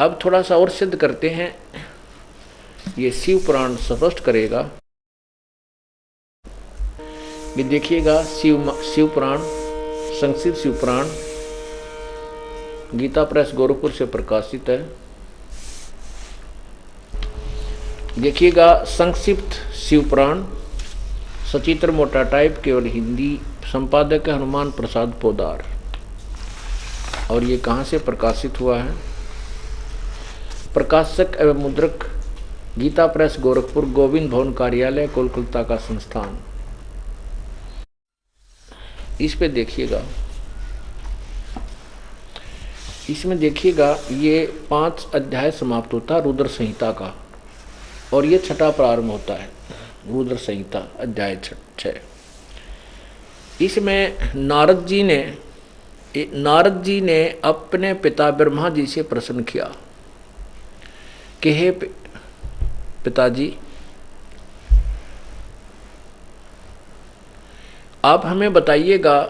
अब थोड़ा सा और सिद्ध करते हैं, ये शिव पुराण स्पष्ट करेगा। ये देखिएगा, शिव पुराण, संक्षिप्त शिव पुराण गीता प्रेस गोरखपुर से प्रकाशित है। देखिएगा, संक्षिप्त शिव पुराण, सचित्र मोटा टाइप, केवल हिंदी, संपादक है हनुमान प्रसाद पोदार। और ये कहाँ से प्रकाशित हुआ है? प्रकाशक एवं मुद्रक गीता प्रेस गोरखपुर, गोविंद भवन कार्यालय, कोलकाता का संस्थान। इस पे देखिएगा, इसमें देखिएगा, ये 5 अध्याय समाप्त होता है रुद्र संहिता का, और ये 6ठा प्रारंभ होता है रुद्र संहिता अध्याय 6। इसमें नारद जी ने अपने पिता ब्रह्मा जी से प्रश्न किया कि हे पिताजी, आप हमें बताइएगा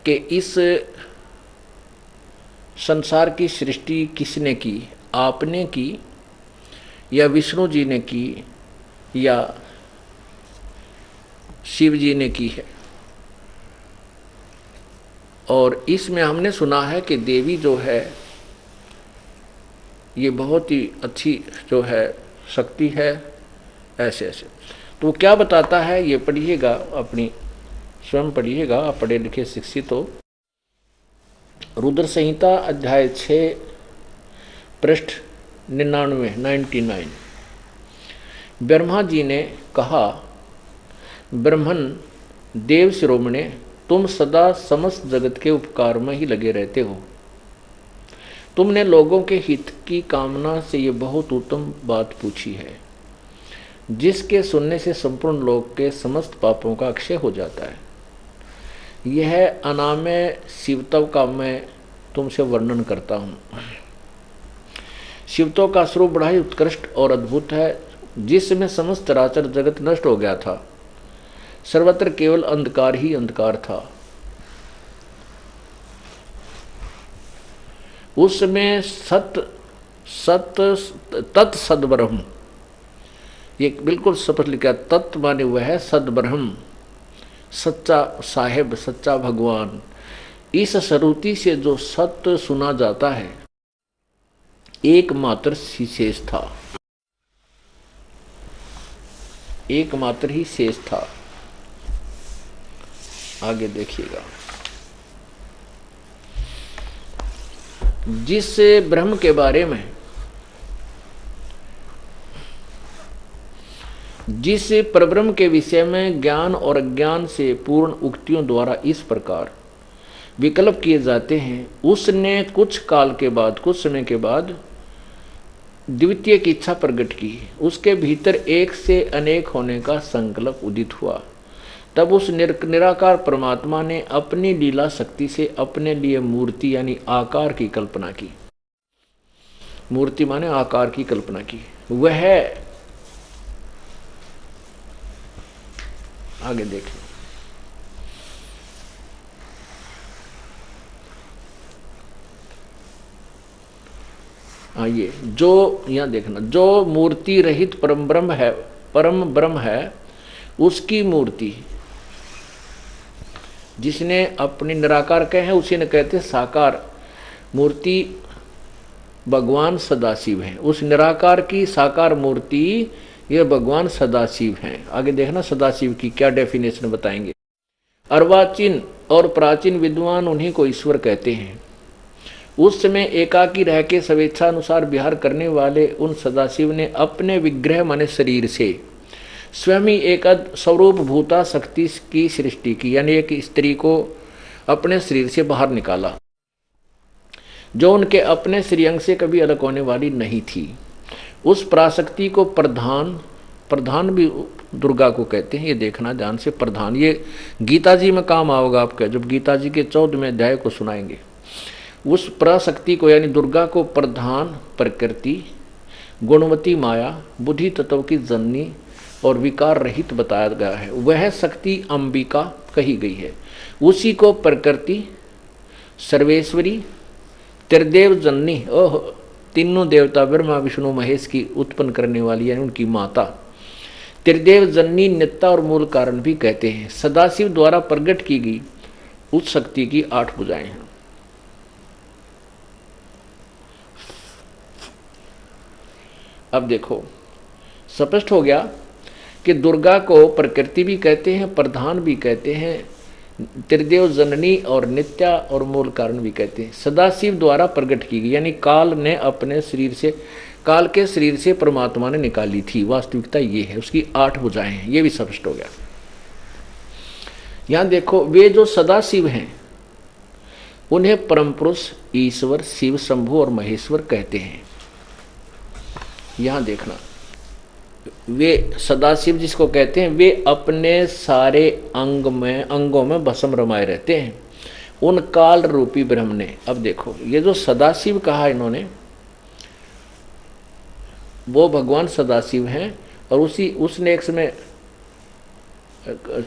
कि इस संसार की सृष्टि किसने की, आपने की या विष्णु जी ने की या शिव जी ने की है? और इसमें हमने सुना है कि देवी जो है ये बहुत ही अच्छी जो है शक्ति है, ऐसे ऐसे। तो वो क्या बताता है ये पढ़िएगा, अपनी स्वयं पढ़िएगा, आप पढ़े लिखे शिक्षित हो। रुद्र संहिता अध्याय 6 पृष्ठ 99। ब्रह्मा जी ने कहा, ब्रह्मन देव शिरोमणे, तुम सदा समस्त जगत के उपकार में ही लगे रहते हो। तुमने लोगों के हित की कामना से ये बहुत उत्तम बात पूछी है, जिसके सुनने से संपूर्ण लोक के समस्त पापों का अक्षय हो जाता है। यह अनामय शिवत्व का मैं तुमसे वर्णन करता हूँ। शिवत्व का स्वरूप बड़ा ही उत्कृष्ट और अद्भुत है, जिसमें समस्त चराचर जगत नष्ट हो गया था। सर्वत्र केवल अंधकार ही अंधकार था। उसमें तत् सद्ब्रह्म, ये बिल्कुल स्पष्ट लिखा, तत्व माने वह है सद्ब्रह्म, सच्चा साहेब, सच्चा भगवान। इस श्रुति से जो सत्य सुना जाता है एकमात्र ही शेष था, एकमात्र ही शेष था। आगे देखिएगा, जिस ब्रह्म के बारे में, जिस परब्रह्म के विषय में ज्ञान और अज्ञान से पूर्ण उक्तियों द्वारा इस प्रकार विकल्प किए जाते हैं, उसने कुछ काल के बाद, कुछ समय के बाद द्वितीय की इच्छा प्रकट की। उसके भीतर एक से अनेक होने का संकल्प उदित हुआ। तब उस निराकार परमात्मा ने अपनी लीला शक्ति से अपने लिए मूर्ति यानी आकार की कल्पना की। मूर्ति माने आकार की कल्पना की। वह आगे देखें, आइए, जो यहां देखना, जो मूर्ति रहित परम ब्रह्म है, उसकी मूर्ति, जिसने अपनी निराकार कहे हैं उसी ने कहते साकार मूर्ति भगवान सदाशिव है। उस निराकार की साकार मूर्ति ये भगवान सदाशिव हैं। आगे देखना सदाशिव की क्या डेफिनेशन बताएंगे। अर्वाचीन और प्राचीन विद्वान उन्हीं को ईश्वर कहते हैं। उस समय एकाकी रह के स्वेच्छा अनुसार विहार करने वाले उन सदाशिव ने अपने विग्रह माने शरीर से स्वयं ही एक स्वरूप भूता शक्ति की सृष्टि की, यानी एक स्त्री को अपने शरीर से बाहर निकाला, जो उनके अपने श्रीअंग से कभी अलग होने वाली नहीं थी। उस पराशक्ति को प्रधान भी दुर्गा को कहते हैं। ये देखना ध्यान से, प्रधान, ये गीता जी में काम आओगा आपका, जब गीता जी के 14वें अध्याय को सुनाएंगे। उस पराशक्ति को यानी दुर्गा को प्रधान प्रकृति, गुणवती माया, बुद्धि तत्व की जननी और विकार रहित बताया गया है। वह शक्ति अंबिका कही गई है। उसी को प्रकृति, सर्वेश्वरी, त्रिदेव जननी, ओह, तीनों देवता ब्रह्मा विष्णु महेश की उत्पन्न करने वाली यानी उनकी माता। त्रिदेव जननी नित्या और मूल कारण भी कहते हैं। सदाशिव द्वारा प्रकट की गई उस शक्ति की 8 भुजाएं हैं। अब देखो स्पष्ट हो गया कि दुर्गा को प्रकृति भी कहते हैं, प्रधान भी कहते हैं, त्रिदेव जननी और नित्या और मूल कारण भी कहते हैं। सदाशिव द्वारा प्रकट की गई यानी काल ने अपने शरीर से, काल के शरीर से परमात्मा ने निकाली थी, वास्तविकता ये है। उसकी 8 भुजाएं हैं, ये भी स्पष्ट हो गया। यहां देखो वे जो सदाशिव हैं उन्हें परम पुरुष, ईश्वर, शिव, शंभु और महेश्वर कहते हैं। यहां देखना, वे सदाशिव जिसको कहते हैं वे अपने सारे अंगों में भस्म रमाए रहते हैं उन काल रूपी ब्रह्म ने। अब देखो ये जो सदाशिव कहा इन्होंने, वो भगवान सदाशिव हैं और उसने एक समय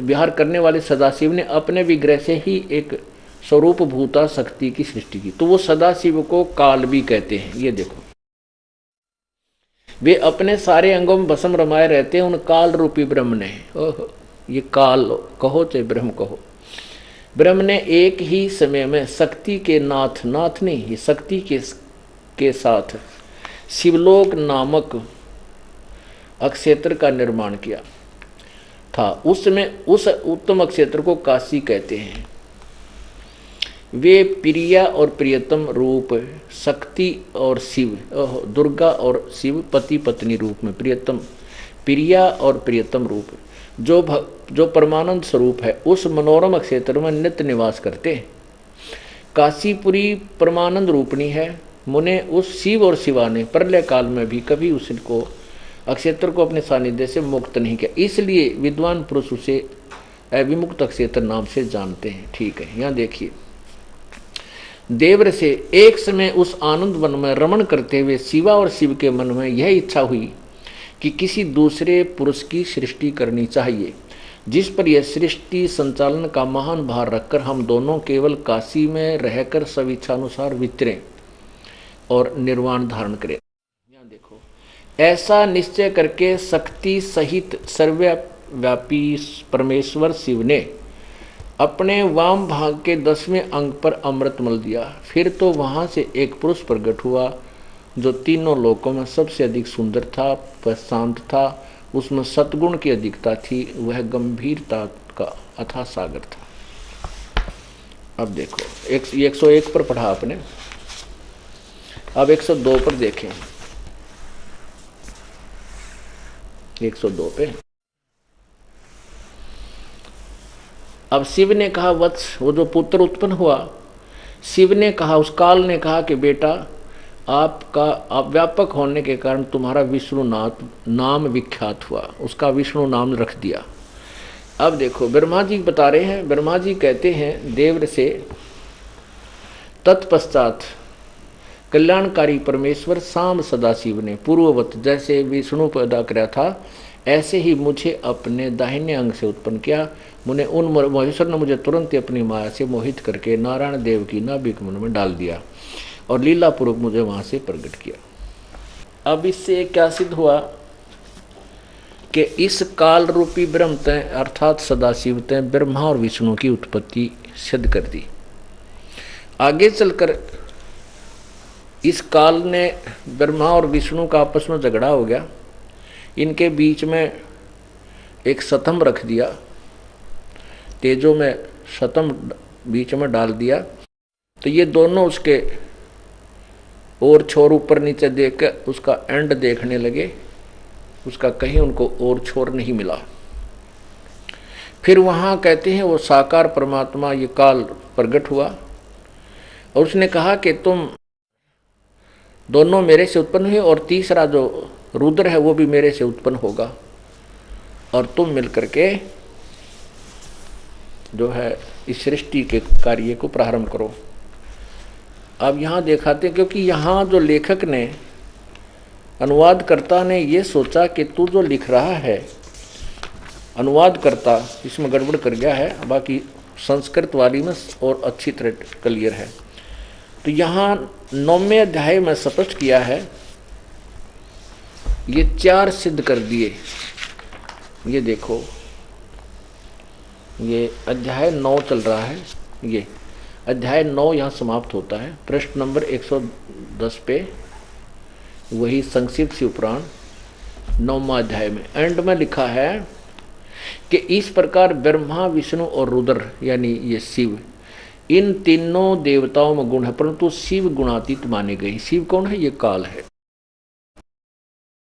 विहार करने वाले सदाशिव ने अपने विग्रह से ही एक स्वरूप भूता शक्ति की सृष्टि की, तो वो सदाशिव को काल भी कहते हैं। ये देखो वे अपने सारे अंगों में भस्म रमाए रहते हैं उन काल रूपी ब्रह्म ने। ओह, ये काल कहो चाहे ब्रह्म कहो, ब्रह्म ने एक ही समय में शक्ति के नाथ नहीं, शक्ति के साथ शिवलोक नामक अक्षेत्र का निर्माण किया था। उसमें उस उत्तम अक्षेत्र को काशी कहते हैं। वे प्रिया और प्रियतम रूप शक्ति और शिव, दुर्गा और शिव पति पत्नी रूप में प्रियतम, प्रिया और प्रियतम रूप जो परमानंद स्वरूप है उस मनोरम क्षेत्र में नित्य निवास करते हैं। काशीपुरी परमानंद रूपणी है। मुने उस शिव और शिवा ने प्रलय काल में भी कभी उसको अक्षेत्र को अपने सानिध्य से मुक्त नहीं किया, इसलिए विद्वान पुरुष उसे अविमुक्त अक्षेत्र नाम से जानते हैं। ठीक है, यहाँ देखिए, देवर से एक समय उस आनंद वन में रमण करते हुए शिवा और शिव के मन में यह इच्छा हुई कि किसी दूसरे पुरुष की सृष्टि करनी चाहिए, जिस पर यह सृष्टि संचालन का महान भार रखकर हम दोनों केवल काशी में रहकर स्वेच्छानुसार विचरें और निर्वाण धारण करें। यहाँ देखो, ऐसा निश्चय करके शक्ति सहित सर्वव्यापी परमेश्वर शिव ने अपने वाम भाग के 10वें अंग पर अमृत मल दिया। फिर तो वहां से एक पुरुष प्रकट हुआ जो तीनों लोकों में सबसे अधिक सुंदर था, वह शांत था, उसमें सद्गुण की अधिकता थी, वह गंभीरता का अथाह सागर था। अब देखो 101 पर पढ़ा आपने, अब 102 पर देखें। 102 पे अब शिव ने कहा, वत्स, वो जो पुत्र उत्पन्न हुआ, शिव ने कहा, उस काल ने कहा कि बेटा आप व्यापक होने के कारण तुम्हारा विष्णुनाथ नाम विख्यात हुआ, उसका विष्णु नाम रख दिया। अब देखो ब्रह्मा जी बता रहे हैं, ब्रह्मा जी कहते हैं देवर से, तत्पश्चात कल्याणकारी परमेश्वर शाम सदाशिव ने पूर्ववत जैसे विष्णु पैदा किया था ऐसे ही मुझे अपने दाहिने अंग से उत्पन्न किया। महेश्वर ने मुझे तुरंत ही अपनी माया से मोहित करके नारायण देव की नाभिक मन में डाल दिया और लीला पूर्वक मुझे वहां से प्रकट किया। अब इससे क्या सिद्ध हुआ कि इस काल रूपी ब्रह्म तय अर्थात सदाशिव तय ब्रह्मा और विष्णु की उत्पत्ति सिद्ध कर दी। आगे चलकर इस काल ने ब्रह्मा और विष्णु का आपस में झगड़ा हो गया, इनके बीच में एक सतम रख दिया, तेजो में सतम बीच में डाल दिया, तो ये दोनों उसके और छोर ऊपर नीचे देख कर उसका एंड देखने लगे, उसका कहीं उनको और छोर नहीं मिला। फिर वहाँ कहते हैं वो साकार परमात्मा ये काल प्रकट हुआ और उसने कहा कि तुम दोनों मेरे से उत्पन्न हुए और तीसरा जो रुद्र है वो भी मेरे से उत्पन्न होगा और तुम मिलकर के जो है इस सृष्टि के कार्य को प्रारंभ करो। अब यहाँ दिखाते, क्योंकि यहाँ जो लेखक ने अनुवादकर्ता ने ये सोचा कि तू जो लिख रहा है, अनुवादकर्ता इसमें गड़बड़ कर गया है, बाकी संस्कृत वाली में और अच्छी तरह क्लियर है। तो यहाँ 9वें अध्याय में स्पष्ट किया है, ये 4 सिद्ध कर दिए। ये देखो, ये अध्याय 9 चल रहा है, ये अध्याय 9 यहाँ समाप्त होता है। प्रश्न नंबर 110 पे वही संक्षिप्त शिवपुराण 9वां अध्याय में एंड में लिखा है कि इस प्रकार ब्रह्मा, विष्णु और रुद्र यानी ये शिव, इन तीनों देवताओं में गुण है, परंतु शिव गुणातीत माने गए। शिव कौन है? ये काल है।